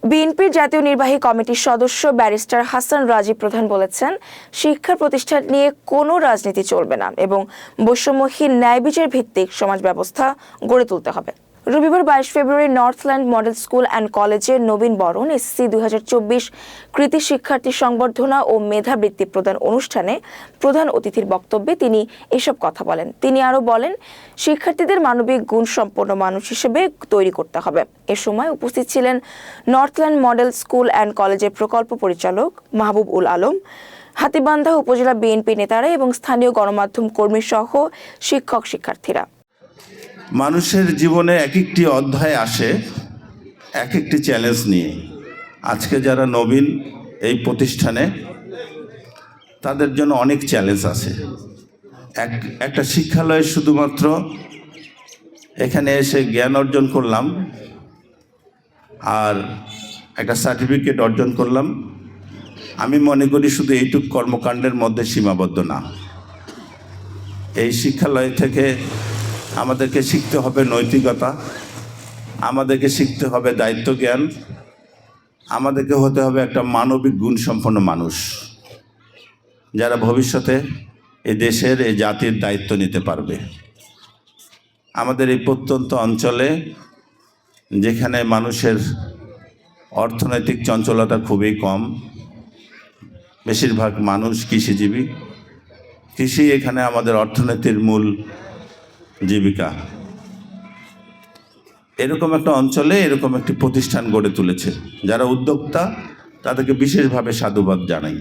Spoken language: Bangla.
বিএনপির জাতীয় নির্বাহী কমিটির সদস্য ব্যারিস্টার হাসান রাজী প্রধান বলেছেন, শিক্ষা প্রতিষ্ঠান নিয়ে কোনো রাজনীতি চলবে না এবং বৈষম্যহীন ন্যায় বিচার ভিত্তিক সমাজ ব্যবস্থা গড়ে তুলতে হবে। রবিবার 22 ফেব্রুয়ারি নর্থল্যান্ড মডেল স্কুল অ্যান্ড কলেজে নবীন বরণ এসএসসি 2024 কৃতি শিক্ষার্থী সংবর্ধনা ও মেধাবৃত্তি প্রদান অনুষ্ঠানে প্রধান অতিথির বক্তব্যে তিনি এসব কথা বলেন। তিনি আরও বলেন, শিক্ষার্থীদের মানবিক গুণ সম্পন্ন মানুষ হিসেবে তৈরি করতে হবে। এ সময় উপস্থিত ছিলেন নর্থল্যান্ড মডেল স্কুল অ্যান্ড কলেজের প্রকল্প পরিচালক মাহবুব উল আলম, হাতীবান্ধা উপজেলা বিএনপি নেতারা এবং স্থানীয় গণমাধ্যম কর্মী সহ শিক্ষক শিক্ষার্থীরা। মানুষের জীবনে এক একটি অধ্যায় আসে এক একটি চ্যালেঞ্জ নিয়ে। আজকে যারা নবীন এই প্রতিষ্ঠানে, তাদের জন্য অনেক চ্যালেঞ্জ আছে। একটা শিক্ষালয়ে শুধুমাত্র এখানে এসে জ্ঞান অর্জন করলাম আর একটা সার্টিফিকেট অর্জন করলাম, আমি মনে করি শুধু এইটুক কর্মকাণ্ডের মধ্যে সীমাবদ্ধ না। এই শিক্ষালয় থেকে আমাদেরকে শিখতে হবে নৈতিকতা, আমাদেরকে শিখতে হবে দায়িত্ব জ্ঞান, আমাদেরকে হতে হবে একটা মানবিক গুণ সম্পন্ন মানুষ, যারা ভবিষ্যতে এই দেশের এই জাতির দায়িত্ব নিতে পারবে। আমাদের এই প্রত্যন্ত অঞ্চলে যেখানে মানুষের অর্থনৈতিক চঞ্চলতা খুবই কম, বেশিরভাগ মানুষ কৃষিজীবী, কৃষি এখানে আমাদের অর্থনীতির মূল জীবিকা। এরকম একটা অঞ্চলে এরকম একটি প্রতিষ্ঠান গড়ে তুলেছে, যারা উদ্যোক্তা তাদেরকে বিশেষভাবে সাধুবাদ জানাই।